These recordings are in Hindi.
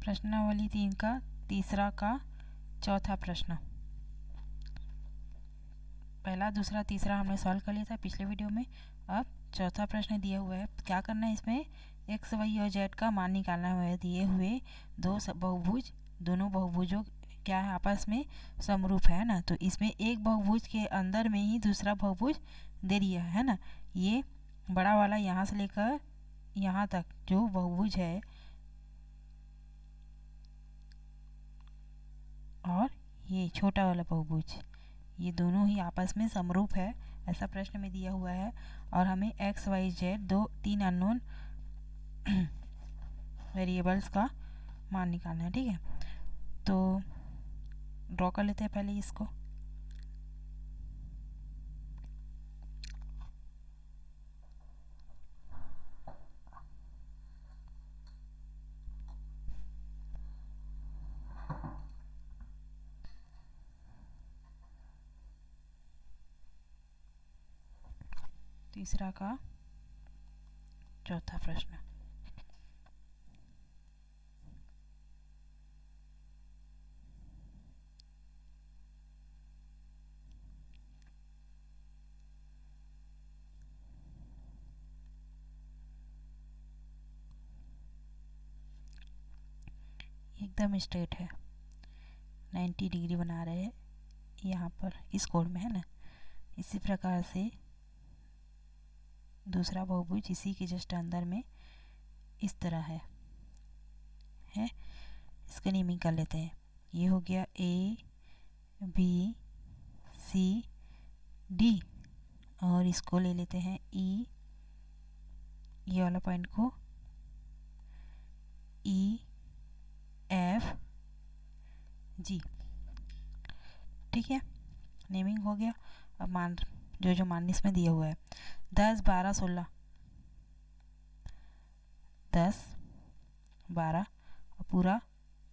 प्रश्नावली 3 का तीसरा का चौथा प्रश्न। पहला, दूसरा, तीसरा हमने सॉल्व कर लिया था पिछले वीडियो में। अब चौथा प्रश्न दिया हुआ है, क्या करना है इसमें, एक्स वाई और जेड का मान निकालना हुआ है। दिए हुए दो बहुभुज, दोनों बहुभुजों क्या है आपस में समरूप है ना, तो इसमें एक बहुभुज के अंदर में ही दूसरा बहुभुज दे दिया है ना। ये बड़ा वाला यहाँ से लेकर यहाँ तक जो बहुभुज है और ये छोटा वाला बहुभुज, ये दोनों ही आपस में समरूप है, ऐसा प्रश्न में दिया हुआ है। और हमें एक्स वाई जेड तीन अननोन वेरिएबल्स का मान निकालना है। ठीक है, तो ड्रॉ कर लेते हैं पहले इसको। तीसरा का चौथा प्रश्न। एकदम स्ट्रेट है, 90 डिग्री बना रहे हैं यहाँ पर इस कोण में है ना। इसी प्रकार से दूसरा बहुभुज इसी के जस्ट अंदर में इस तरह है। इसका नेमिंग कर लेते हैं। ये हो गया ए बी सी डी और इसको ले लेते हैं ई, ये वाला पॉइंट को ई एफ जी। ठीक है, नेमिंग हो गया। अब मान जो मान इसमें दिया हुआ है 10 12 16, 10 12 और पूरा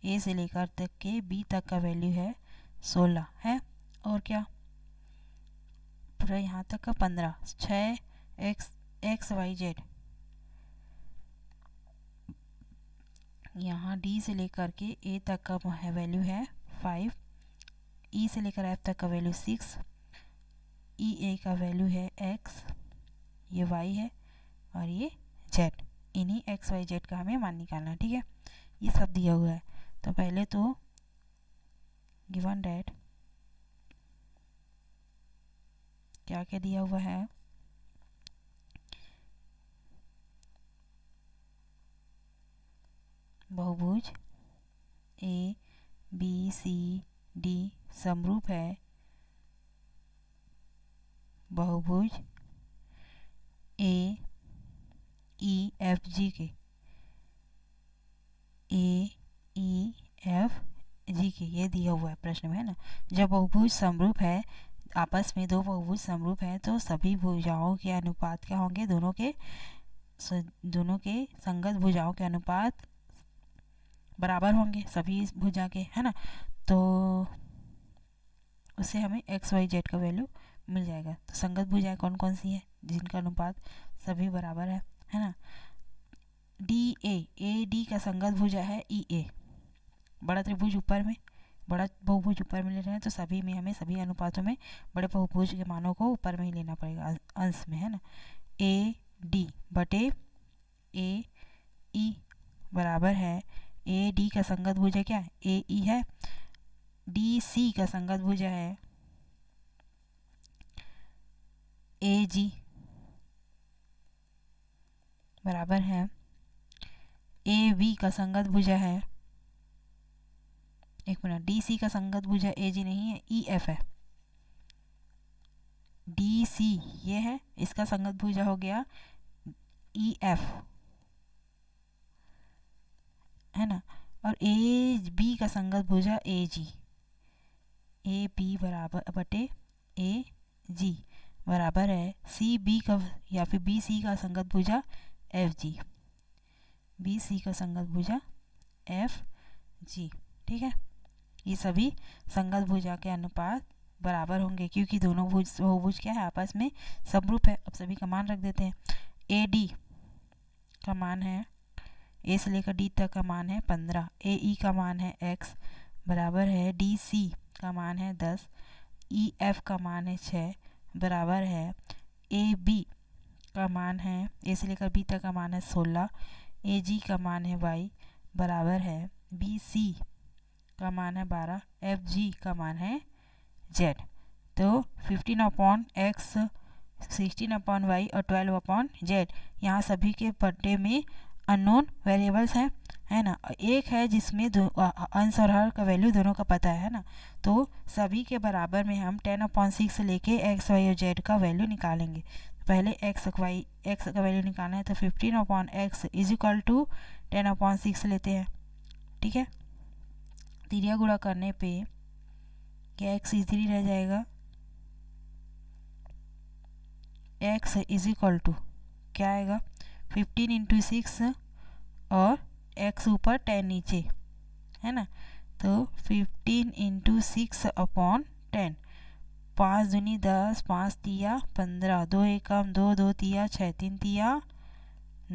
ए से लेकर तक के बी तक का वैल्यू है 16 है। और क्या पूरा यहाँ तक का 15, 6 एक्स वाई जेड, यहाँ डी से लेकर के ए तक का वैल्यू है 5, ई से लेकर एफ तक का वैल्यू 6, ई ए का वैल्यू है x, ये y है और ये z। इन्हीं एक्स वाई जेड का हमें मान निकालना है। ठीक है, ये सब दिया हुआ है। तो पहले तो गिवन डेट क्या क्या दिया हुआ है, बहुभुज ए बी सी डी समरूप है बहुभुज ए ई एफ जी के, ए ई एफ जी के, ये दिया हुआ है प्रश्न में है ना। जब बहुभुज समरूप है, आपस में दो बहुभुज समरूप हैं तो सभी भुजाओं के अनुपात क्या होंगे, दोनों के संगत भुजाओं के अनुपात बराबर होंगे सभी भुजा के, है ना। तो उससे हमें एक्स वाई जेड का वैल्यू मिल जाएगा। तो संगत भुजाएं कौन कौन सी है, जिनका अनुपात सभी बराबर है ना। डी ए डी का संगत भुजा है ई ए, बड़ा त्रिभुज ऊपर में, बड़ा बहुभुज ऊपर में ले रहे हैं तो सभी में हमें सभी अनुपातों में बड़े बहुभुज के मानों को ऊपर में ही लेना पड़ेगा अंश में, है ना। ए डी बटे ए ई बराबर है, ए डी का संगत भुजा क्या है, ए ई है। डी सी का संगत भुजा है ए जी बराबर है, ए बी का संगत भुजा है, एक मिनट, डी सी का संगत भुजा ए जी नहीं है, ई एफ है। डी सी ये है, इसका संगत भुजा हो गया ई एफ, है ना। और ए बी का संगत भुजा ए जी, ए बी बराबर बटे ए जी बराबर है सी बी का या फिर बी सी का संगत भुजा एफ जी, बी सी का संगत भुजा एफ जी। ठीक है, ये सभी संगत भुजा के अनुपात बराबर होंगे क्योंकि दोनों बहुभुज क्या है आपस में समरूप है। अब सभी का मान रख देते हैं। ए डी का मान है ए से लेकर डी तक का मान है 15, ए ई का मान है x बराबर है डी सी का मान है 10, ई एफ का मान है 6 बराबर है ए बी का मान है, ए से लेकर बी तक का मान है 16, ए जी का मान है y बराबर है बी सी का मान है 12, एफ जी का मान है z। तो 15 अपॉन x, 16 अपॉन वाई और 12 अपॉन जेड, यहाँ सभी के पट्टे में अननोन वेरिएबल्स हैं, है ना। एक है जिसमें अंश और हर का वैल्यू दोनों का पता है ना। तो सभी के बराबर में हम 10 अपॉन 6 से लेके एक्स वाई और जेड का वैल्यू निकालेंगे। पहले एक्स का वैल्यू निकालना है, तो 15 upon x is equal to 10 upon 6 लेते हैं, ठीक है। तिरिया गुणा करने पे क्या एक्स इजीली रह जाएगा, x इज इक्वल टू क्या आएगा 15 इंटू 6 और x ऊपर 10 नीचे, है ना। तो 15 इंटू 6 अपॉन 10, 5 दूनी 10, 5 तिया 15, 2 एकम 2, 2 तिया 6, 3 तिया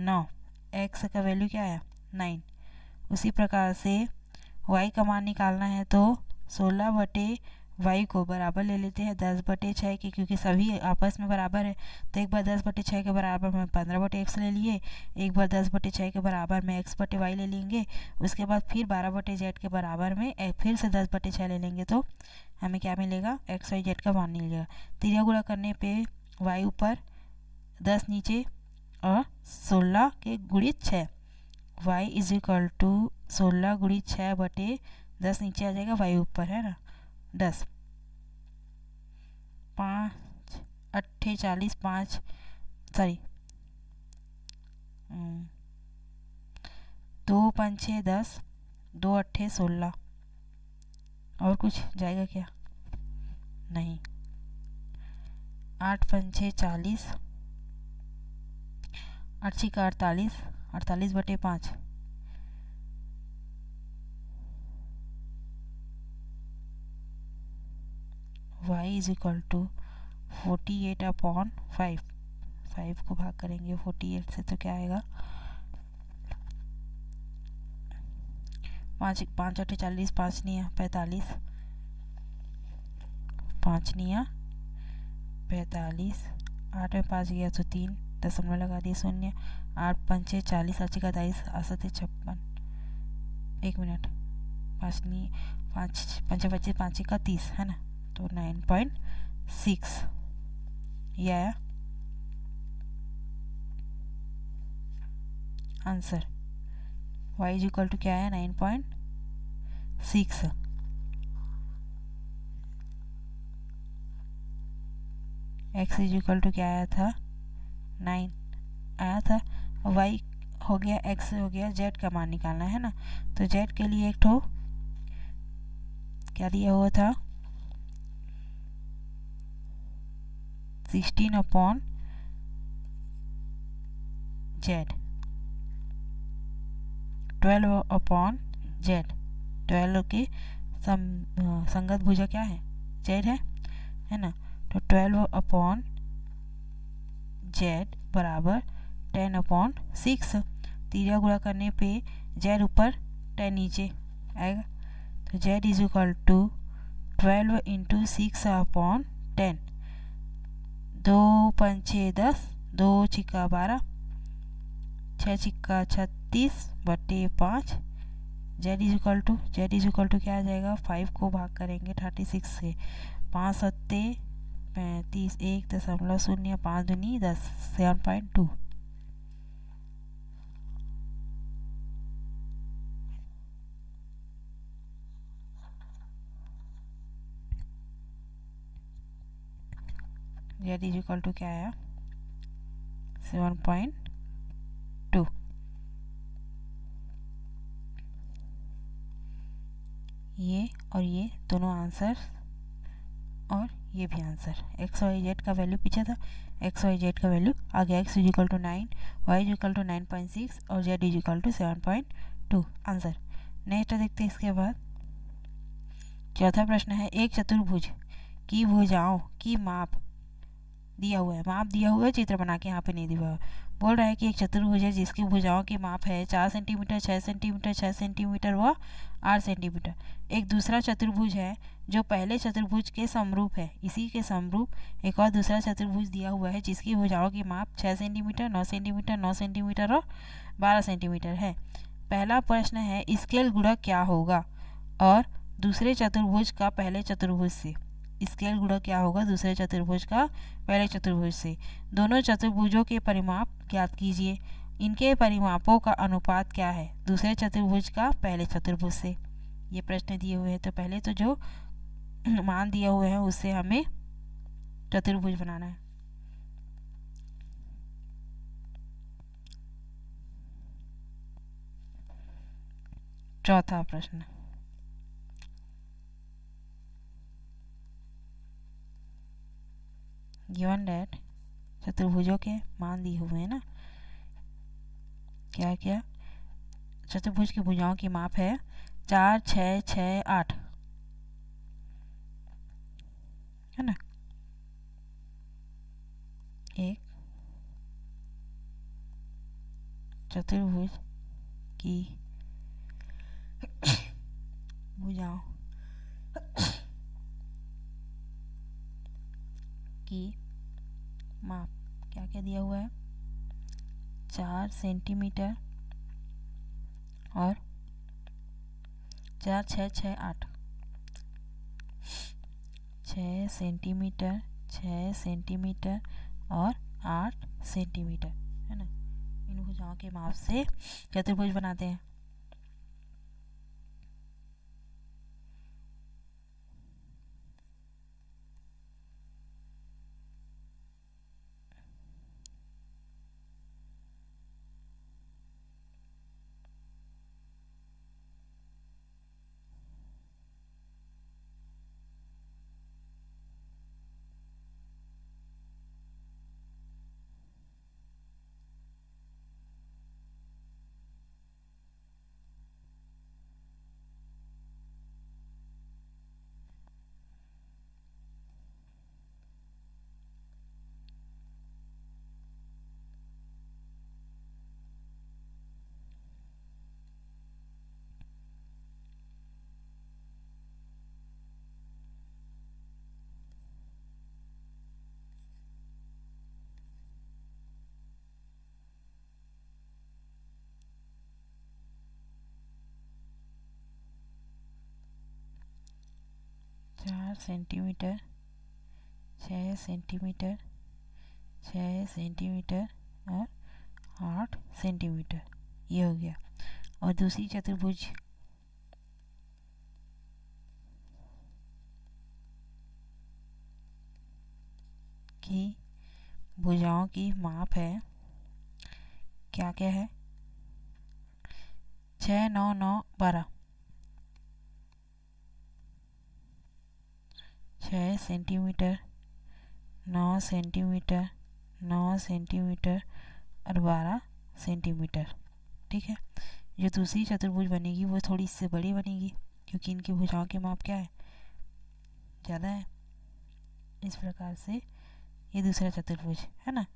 9, x का वैल्यू क्या है 9। उसी प्रकार से y का मान निकालना है, तो 16 बटे y को बराबर ले लेते हैं 10 बटे 6 के, क्योंकि सभी आपस में बराबर है। तो एक बार 10 बटे 6 के बराबर में 15 बटे x ले लिए, एक बार 10 बटे 6 के बराबर में x बटे y ले लेंगे, उसके बाद फिर 12 बटे z के बराबर में फिर से 10 बटे 6 ले लेंगे, तो हमें क्या मिलेगा x y z का मान मिलेगा। तिरिया गुणा करने पे y ऊपर 10 नीचे और 16 के गुणित 6, y इज इक्वल टू 16 गुणित 6 बटे 10 नीचे आ जाएगा, y ऊपर है ना 10, 5 अट्ठे 40, 5 सॉरी 2 पंचे 10, 2 अट्ठे 16, और कुछ जाएगा क्या नहीं, 8 पंचे 40, 8 छिका 48, 48 बटे 5, y is equal to 48 upon 5, 5 को भाग करेंगे 48 से, तो क्या आएगा 5 5 अट्ठे 40, 5 निया 45, 5 निया 45, 8 में 5 गया तो 3 दशमलव लगा दिए 0, 8 पंचे 40, 8 का 22, 8 56, 1 मिनट 5 नहीं 5 पंचे 25, 5 का 30, है ना। तो 9.6 ये आया answer. y is equal to क्या आया 9.6। x इज इक्वल टू क्या आया था 9 आया था, और y हो गया x हो गया, z का मान निकालना है ना। तो z के लिए एक ठो क्या दिया हुआ था 16 अपॉन z, 12 अपॉन z, 12 के संगत भुजा क्या है z है ना। तो 12 अपॉन z बराबर 10 अपॉन 6, तिरिया गुणा करने पे z ऊपर 10 नीचे आएगा, तो z is equal to 12 into 6 upon 10, 2 पंचे 10, 2 छिक्का 12, 6 छिक्का 36 बटे 5, z इज इक्वल टू क्या आ जाएगा 5 को भाग करेंगे 36 से, 5 सत्ते 35, 1.0, 5 दूनी 10, 7.2। z इज इक्वल टू क्या आया 7.2। ये और ये दोनों आंसर और ये भी आंसर। एक्स वाई जेड का वैल्यू पीछे था, एक्स वाई जेड का वैल्यू आ गया, x is equal to 9, y is equal to 9.6 और z is equal to 7.2 answer. Next देखते हैं इसके बाद चौथा प्रश्न है, एक चतुर्भुज की भुजाओं की माप दिया हुआ है, माप दिया हुआ है, चित्र बना के यहाँ पे नहीं दिया हुआ है। बोल रहा है कि एक चतुर्भुज है जिसकी भुजाओं की माप है 4 सेंटीमीटर, 6 सेंटीमीटर, 6 सेंटीमीटर व 8 सेंटीमीटर। एक दूसरा चतुर्भुज है जो पहले चतुर्भुज के समरूप है। इसी के समरूप एक और दूसरा चतुर्भुज दिया हुआ है जिसकी भुजाओं की माप 6 सेंटीमीटर, 9 सेंटीमीटर, 9 सेंटीमीटर और 12 सेंटीमीटर है। पहला प्रश्न है स्केल गुणक क्या होगा और दूसरे चतुर्भुज का पहले चतुर्भुज से। स्केल गुणक क्या होगा दूसरे चतुर्भुज का पहले चतुर्भुज से। दोनों चतुर्भुजों के परिमाप ज्ञात कीजिए। इनके परिमापों का अनुपात क्या है दूसरे चतुर्भुज का पहले चतुर्भुज से। ये प्रश्न दिए हुए हैं तो पहले तो जो मान दिए हुए हैं उससे हमें चतुर्भुज बनाना है। चौथा प्रश्न, गिवन डेट चतुर्भुजों के मान दिए हुए हैं ना, क्या क्या चतुर्भुज की भुजाओं की माप है 4, 6, 6, 8 है ना। एक चतुर्भुज की भुजाओं की माप क्या क्या दिया हुआ है 4 सेंटीमीटर और 4, 6, 6, 8 6 सेंटीमीटर, 6 सेंटीमीटर और 8 सेंटीमीटर है ना। इन भुजाओं के माप से चतुर्भुज बनाते हैं। चार सेंटीमीटर, 6 सेंटीमीटर, 6 सेंटीमीटर और 8 सेंटीमीटर ये हो गया। और दूसरी चतुर्भुज की भुजाओं की माप है क्या क्या है 6, 9, 9, 12 6 सेंटीमीटर, 9 सेंटीमीटर, 9 सेंटीमीटर और 12 सेंटीमीटर। ठीक है, जो दूसरी चतुर्भुज बनेगी वो थोड़ी इससे बड़ी बनेगी क्योंकि इनकी भुजाओं के माप क्या है ज़्यादा है। इस प्रकार से ये दूसरा चतुर्भुज है ना,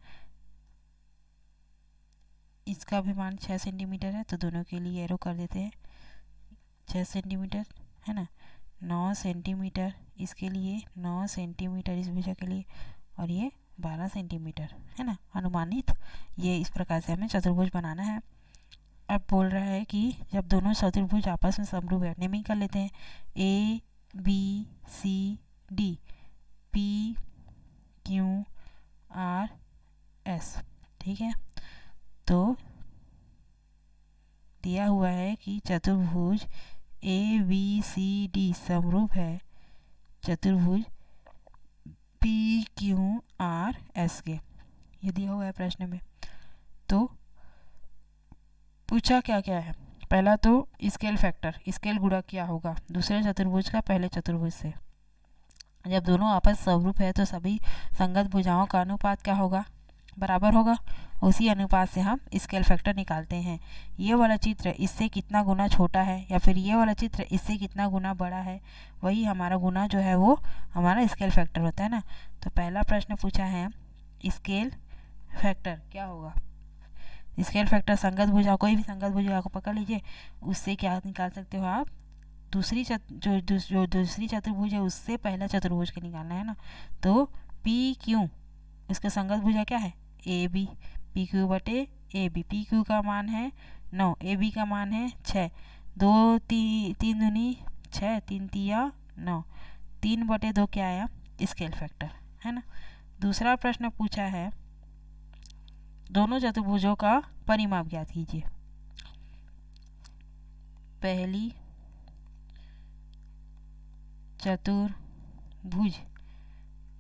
इसका भी मान 6 सेंटीमीटर है तो दोनों के लिए एरो कर देते हैं 6 सेंटीमीटर है ना। 9 सेंटीमीटर इसके लिए, 9 सेंटीमीटर इस भुजा के लिए और ये 12 सेंटीमीटर है ना अनुमानित। ये इस प्रकार से हमें चतुर्भुज बनाना है। अब बोल रहा है कि जब दोनों चतुर्भुज आपस में समरूप है, नेमिंग कर लेते हैं A B C D P Q R S। ठीक है, तो दिया हुआ है कि चतुर्भुज ABCD समरूप है चतुर्भुज PQRS के। ये दिया हुआ है प्रश्न में। तो पूछा क्या क्या है, पहला तो स्केल फैक्टर, स्केल गुणा क्या होगा दूसरे चतुर्भुज का पहले चतुर्भुज से। जब दोनों आपस समरूप है तो सभी संगत भुजाओं का अनुपात क्या होगा बराबर होगा। उसी अनुपात से हम स्केल फैक्टर निकालते हैं। ये वाला चित्र इससे कितना गुना छोटा है या फिर ये वाला चित्र इससे कितना गुना बड़ा है, वही हमारा गुना जो है वो हमारा स्केल फैक्टर होता है ना। तो पहला प्रश्न पूछा है स्केल फैक्टर क्या होगा स्केल फैक्टर संगत भुजा, कोई भी संगत भुजा को पकड़ लीजिए, उससे क्या निकाल सकते हो आप, दूसरी जो दूसरी चतुर्भुज है उससे पहला चतुर्भुज के निकालना है ना। तो पी क्यू, उसका संगत भुजा क्या है, ए बी, पी क्यू बटे ए बी। पी क्यू का मान है 9, ए बी का मान है 6, 2 तीन दूनी 6, 3 तिया 9, 3/2 क्या आया, स्केल फैक्टर, है ना। दूसरा प्रश्न पूछा है, दोनों चतुर्भुजों का परिमाप ज्ञात कीजिए। पहली चतुर्भुज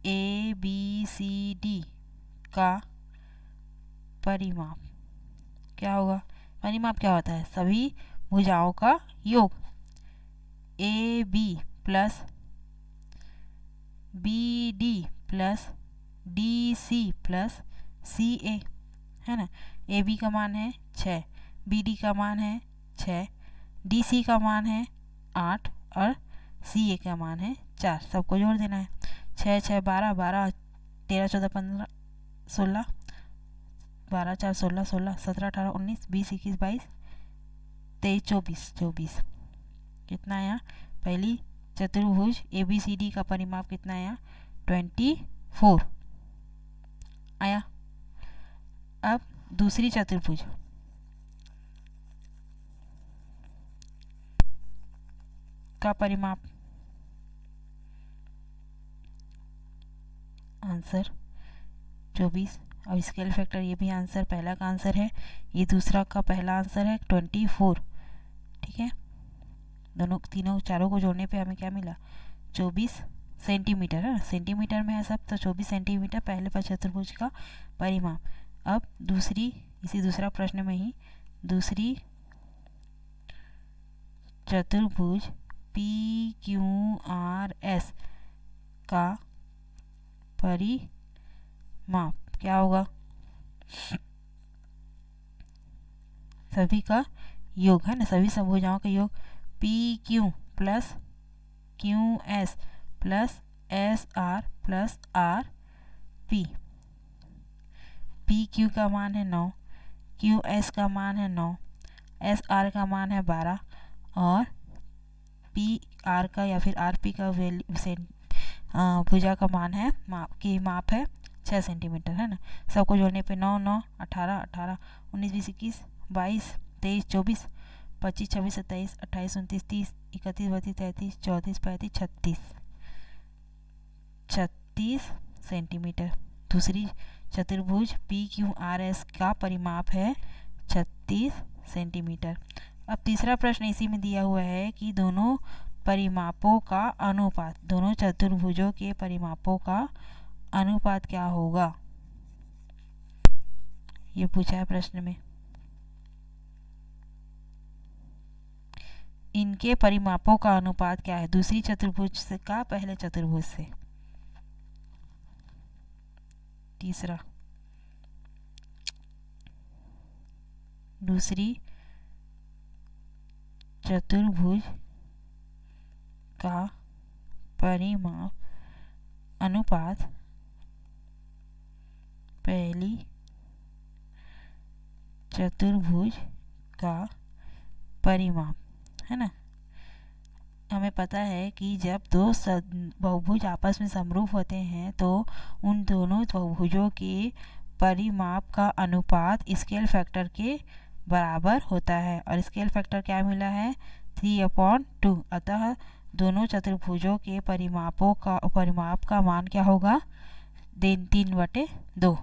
ए बी सी डी का परिमाप क्या होगा, परिमाप क्या होता है, सभी भुजाओं का योग, A B plus B D plus D C plus C A, है ना। ए बी का मान है 6, बी डी का मान है 6, डी सी का मान है 8 और सी ए का मान है 4, सबको जोड़ देना है। 6 6 12, 12 13 14 15 16, 12 4 16 16 17 18 19 20 21 22 23 24 24, कितना आया, पहली चतुर्भुज ए बी सी डी का परिमाप कितना आया, 24 आया। अब दूसरी चतुर्भुज का परिमाप, आंसर 24, और स्केल फैक्टर ये भी आंसर, पहला का आंसर है, ये दूसरा का पहला आंसर है 24, ठीक है। दोनों तीनों चारों को जोड़ने पे हमें क्या मिला, 24 सेंटीमीटर, है सेंटीमीटर में है सब, तो 24 सेंटीमीटर पहले पर चतुर्भुज का परिमाप। अब दूसरी, इसी दूसरा प्रश्न में ही दूसरी चतुर्भुज पी क्यू आर एस का परिमाप क्या होगा, सभी का योग, है ना, सभी भुजाओं का योग, P Q plus Q S plus S R plus R P. P Q का मान है 9, क्यू एस का मान है 9, एस आर का मान है 12 और पी आर का या फिर आर पी का भुजा का मान है, माप है 6 सेंटीमीटर, है ना। सबको जोड़ने पे 9 9 18 18 19 20 21 22 23 24 25 26 27 28 29 30 31 32 33 34 35 36 36 सेंटीमीटर। दूसरी चतुर्भुज पी क्यू आर एस का परिमाप है 36 सेंटीमीटर। अब तीसरा प्रश्न इसी में दिया हुआ है कि दोनों परिमापों का अनुपात, दोनों चतुर्भुजों के परिमापों का अनुपात क्या होगा, ये पूछा है प्रश्न में। इनके परिमापों का अनुपात क्या है, दूसरी चतुर्भुज से का पहले चतुर्भुज से। तीसरा, दूसरी चतुर्भुज का परिमाप अनुपात पहली चतुर्भुज का परिमाप, है ना। हमें पता है कि जब दो बहुभुज आपस में समरूप होते हैं तो उन दोनों बहुभुजों के परिमाप का अनुपात स्केल फैक्टर के बराबर होता है, और स्केल फैक्टर क्या मिला है, 3/2। अतः दोनों चतुर्भुजों के परिमाप का मान क्या होगा, 3/2।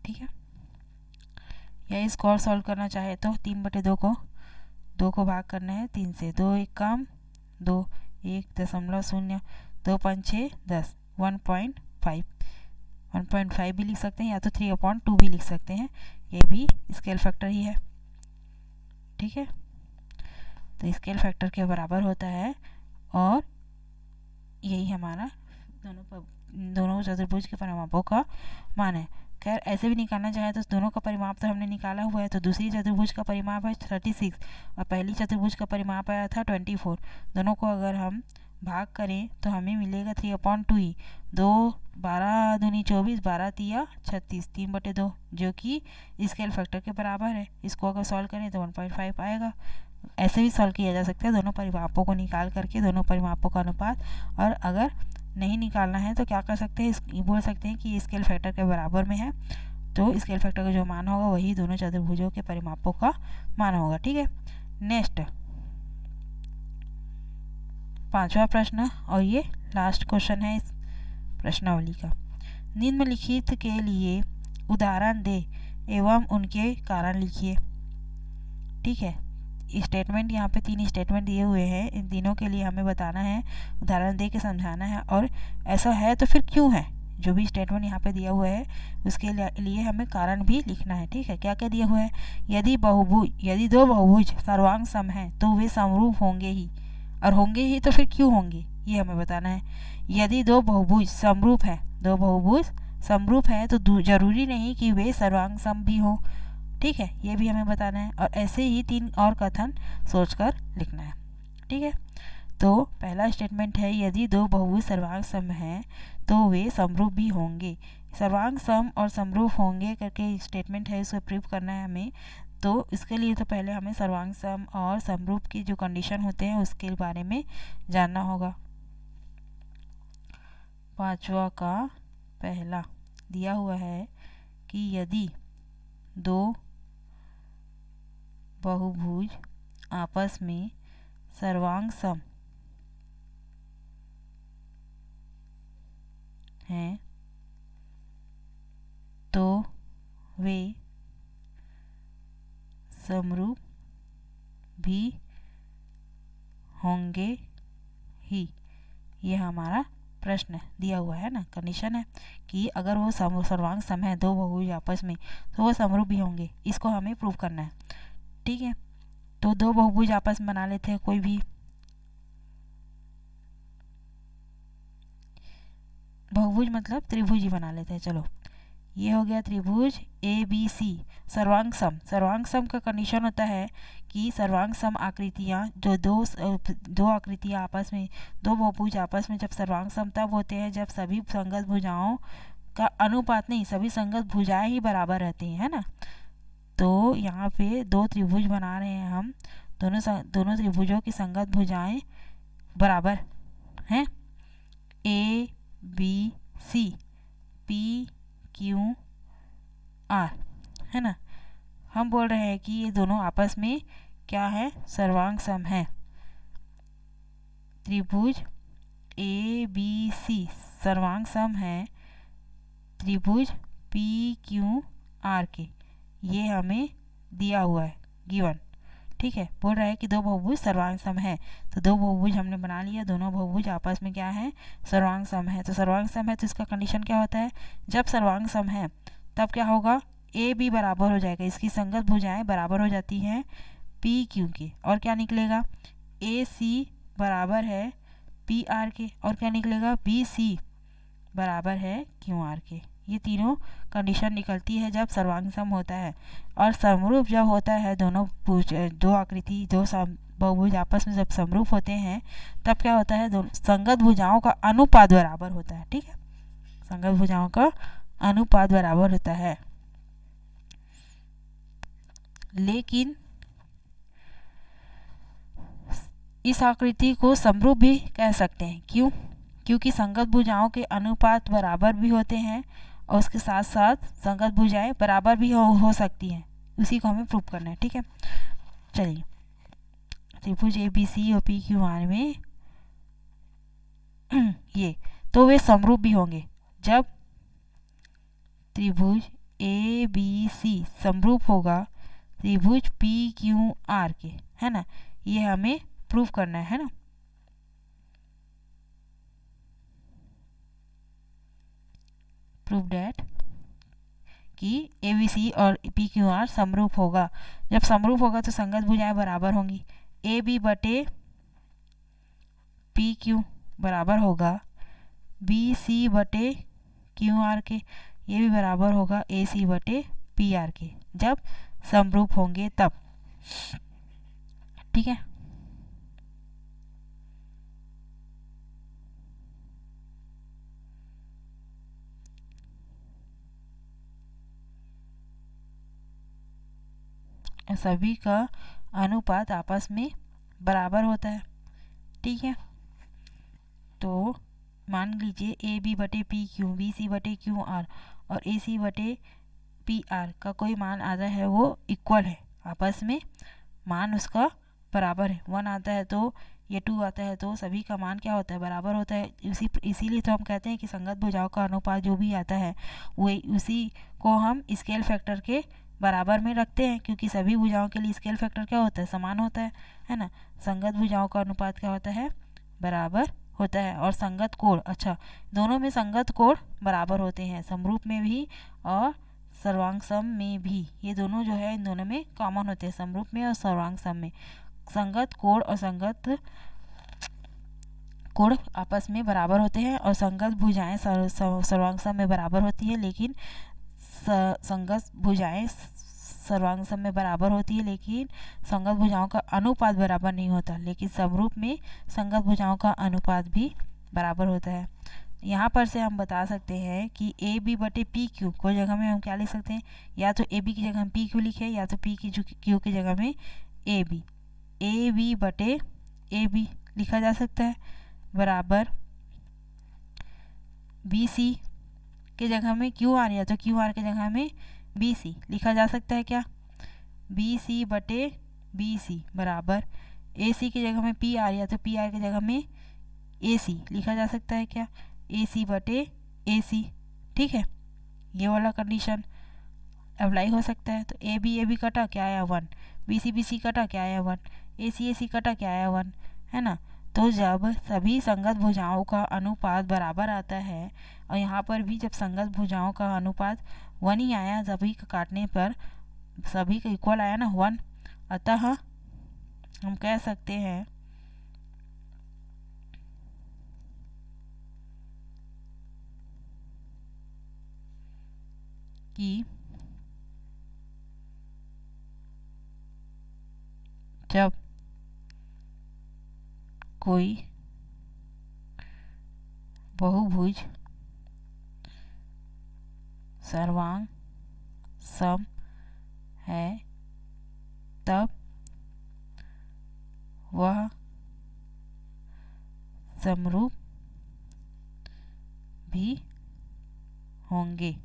ठीक है, या इसको और सॉल्व करना चाहे तो 3/2 को 2 को भाग करना है 3 से, 2 1 कम 2, 1.0, 2 5 6 10, 1.5 भी लिख सकते हैं, या तो 3/2 भी लिख सकते हैं, ये भी स्केल फैक्टर ही है। ठीक है, तो स्केल फैक्टर के बराबर होता है, और यही हमारा दोनों चतुर्भुज के परिमापों का मान है। खैर ऐसे भी निकालना चाहे तो दोनों का परिमाप तो हमने निकाला हुआ है, तो दूसरी चतुर्भुज का परिमाप है 36 और पहली चतुर्भुज का परिमाप आया था 24। दोनों को अगर हम भाग करें तो हमें मिलेगा 3/2 ही। 2 12 दूनी 24, 12 तिया 36, 3/2 जो कि स्केल फैक्टर के बराबर है। इसको अगर सॉल्व करें तो 1.5 आएगा। ऐसे भी सॉल्व किया जा सकता है, दोनों परिमापों को निकाल करके, दोनों परिमापों का अनुपात। और अगर नहीं निकालना है तो क्या कर सकते हैं, बोल सकते हैं कि ये स्केल फैक्टर के बराबर में है, तो स्केल फैक्टर का जो मान होगा वही दोनों चतुर्भुजों के परिमापों का मान होगा। ठीक है, नेक्स्ट 5वां प्रश्न, और ये लास्ट क्वेश्चन है इस प्रश्नावली का। निम्नलिखित के लिए उदाहरण दे एवं उनके कारण लिखिए। ठीक है, स्टेटमेंट यहाँ पे 3 स्टेटमेंट दिए हुए हैं, इन तीनों के लिए हमें बताना है, उदाहरण दे के समझाना है, और ऐसा है तो फिर क्यों है। जो भी स्टेटमेंट यहाँ पे दिया हुआ है उसके लिए हमें कारण भी लिखना है। ठीक है, क्या क्या दिया हुआ है, यदि दो बहुभुज सर्वांग सम हैं तो वे समरूप होंगे ही, और होंगे ही तो फिर क्यों होंगे ये हमें बताना है। यदि दो बहुभुज समरूप है तो जरूरी नहीं कि वे सर्वांग सम भी हो। ठीक है, ये भी हमें बताना है, और ऐसे ही 3 और कथन सोचकर लिखना है। ठीक है, तो पहला स्टेटमेंट है, यदि दो बहुभुज सर्वांग सम हैं तो वे समरूप भी होंगे। सर्वांग सम और समरूप होंगे करके स्टेटमेंट है, इसको प्रूव करना है हमें। तो इसके लिए तो पहले हमें सर्वांग सम और समरूप की जो कंडीशन होते हैं उसके बारे में जानना होगा। 5वां का पहला दिया हुआ है कि यदि दो बहुभुज आपस में सर्वांग सम हैं तो वे समरूप भी होंगे ही। ये हमारा प्रश्न दिया हुआ है ना, कंडीशन है कि अगर वो सर्वांग सम है दो बहुभुज आपस में तो वो समरूप भी होंगे, इसको हमें प्रूव करना है। ठीक है, तो दो बहुभुज आपस में बना लेते हैं, कोई भी बहुभुज मतलब त्रिभुज ही बना लेते हैं। चलो, ये हो गया त्रिभुज ABC सर्वांग सम का कंडीशन होता है कि सर्वांग सम आकृतियाँ जो दो आकृतियाँ आपस में, दो बहुभुज आपस में जब सर्वांग सम तब होते हैं जब सभी संगत भुजाओं का अनुपात नहीं, सभी संगत भुजाएं ही बराबर रहती हैं, है ना। तो यहाँ पे दो त्रिभुज बना रहे हैं हम, दोनों त्रिभुजों की संगत भुजाएं बराबर हैं, ABC PQR, है ना। हम बोल रहे हैं कि ये दोनों आपस में क्या है, सर्वांग सम है। त्रिभुज ABC सर्वांग सम है त्रिभुज PQR के, ये हमें दिया हुआ है, गिवन। ठीक है, बोल रहा है कि दो बहुभुज सर्वांग सम है, तो दो बहुभुज हमने बना लिया, दोनों बहुभुज आपस में क्या है, सर्वांग सम है। तो सर्वांग सम है तो इसका कंडीशन क्या होता है, जब सर्वांग सम है तब क्या होगा, ए बी बराबर हो जाएगा, इसकी संगत भुजाएं बराबर हो जाती हैं पी क्यू के, और क्या निकलेगा, ए सी बराबर है पी आर के, और क्या निकलेगा, बी सी बराबर है क्यू आर के। ये तीनों कंडीशन निकलती है जब सर्वांग सम होता है। और समरूप जब होता है, दो आकृति दो बहुभुज आपस में जब समरूप होते हैं तब क्या होता है, दोनों संगत भुजाओं का अनुपात बराबर होता है। ठीक है, संगत भुजाओं का अनुपात बराबर होता है। लेकिन इस आकृति को समरूप भी कह सकते हैं, क्यों, क्योंकि संगत भुजाओं के अनुपात बराबर भी होते हैं और उसके साथ साथ संगत भुजाएं बराबर भी हो सकती हैं, उसी को हमें प्रूव करना है। ठीक है, चलिए, त्रिभुज ABC और PQR में ये तो वे समरूप भी होंगे जब त्रिभुज ABC समरूप होगा त्रिभुज PQR के, है ना। ये हमें प्रूव करना है ना। प्रूव दैट कि ABC और PQR समरूप होगा। जब समरूप होगा तो संगत भुजाएं बराबर होंगी, AB बटे PQ बराबर होगा BC बटे QR के, ये भी बराबर होगा AC बटे PR के, जब समरूप होंगे तब। ठीक है, सभी का अनुपात आपस में बराबर होता है। ठीक है, तो मान लीजिए ए बी बटे पी क्यू, बी सी बटे क्यू आर और ए सी बटे पी आर का कोई मान आता है वो इक्वल है, आपस में मान उसका बराबर है। 1 आता है तो ये 2 आता है तो सभी का मान क्या होता है, बराबर होता है। इसीलिए तो हम कहते हैं कि संगत भुजाओं का अनुपात जो भी आता है वही उसी को हम स्केल फैक्टर के बराबर में रखते हैं, क्योंकि सभी भुजाओं के लिए स्केल फैक्टर क्या होता है, समान होता है ना। संगत भुजाओं का अनुपात क्या होता है, बराबर होता है। और संगत कोण, अच्छा दोनों में संगत कोण बराबर होते हैं, समरूप में भी और सर्वांग सम में भी। ये दोनों जो है इन दोनों में कॉमन होते हैं, समरूप में और सर्वांग सम में। संगत कोण और संगत कोण आपस में बराबर होते हैं और संगत भुजाएं सर्वांग सम में बराबर होती है, लेकिन संगत भुजाएं सर्वांग सम में बराबर होती है लेकिन संगत भुजाओं का अनुपात बराबर नहीं होता। लेकिन समरूप में संगत भुजाओं का अनुपात भी बराबर होता है। यहाँ पर से हम बता सकते हैं कि ए बी बटे पी क्यू को जगह में हम क्या लिख सकते हैं, या तो ए बी की जगह हम पी क्यू लिखे, या तो पी की क्यू की जगह में ए बी बटे ए बी लिखा जा सकता है, बराबर बी सी के जगह में क्यू आर, या तो क्यू आर के जगह में बी सी लिखा जा सकता है क्या, बी सी बटे बी सी बराबर ए सी की जगह में पी आर, या तो पी आर की जगह में ए सी लिखा जा सकता है क्या, ए सी बटे ए सी। ठीक है, ये वाला कंडीशन अप्लाई हो सकता है। तो ए बी कटा क्या आया 1, बी सी कटा क्या आया 1, ए सी कटा क्या आया 1, है ना। तो जब सभी संगत भुजाओं का अनुपात बराबर आता है, और यहाँ पर भी जब संगत भुजाओं का अनुपात 1 ही आया, सभी का काटने पर सभी का इक्वल आया ना 1, अतः हम कह सकते हैं कि जब कोई बहुभुज सर्वांग सम है तब वह समरूप भी होंगे।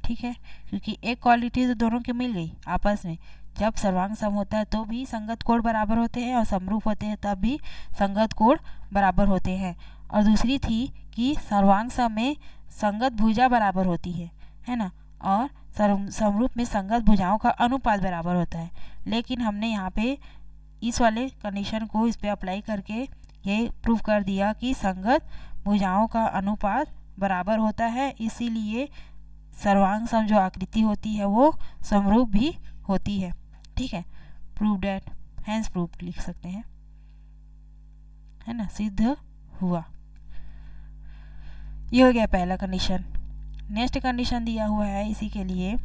ठीक है, क्योंकि एक क्वालिटी तो दोनों की मिल गई आपस में। जब सर्वांग सम होता है तो भी संगत कोण बराबर होते हैं, और समरूप होते हैं तब भी संगत कोण बराबर होते हैं। और दूसरी थी कि सर्वांग सम में संगत भुजा बराबर होती है ना, और समरूप में संगत भुजाओं का अनुपात बराबर होता है। लेकिन हमने यहाँ पे इस वाले कंडीशन को इस पे अप्लाई करके ये प्रूव कर दिया कि संगत भुजाओं का अनुपात बराबर होता है, इसीलिए सर्वांग सम जो आकृति होती है वो समरूप भी होती है। ठीक है, प्रूव डेट, हैंस प्रूव लिख सकते हैं, है ना, सिद्ध हुआ। ये हो गया पहला कंडीशन। नेक्स्ट कंडीशन दिया हुआ है इसी के लिए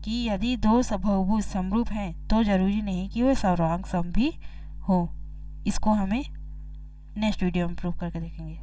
कि यदि दो बहुभुज समरूप हैं तो जरूरी नहीं कि वो सर्वांग सम भी हो। इसको हमें नेक्स्ट वीडियो में प्रूव करके देखेंगे।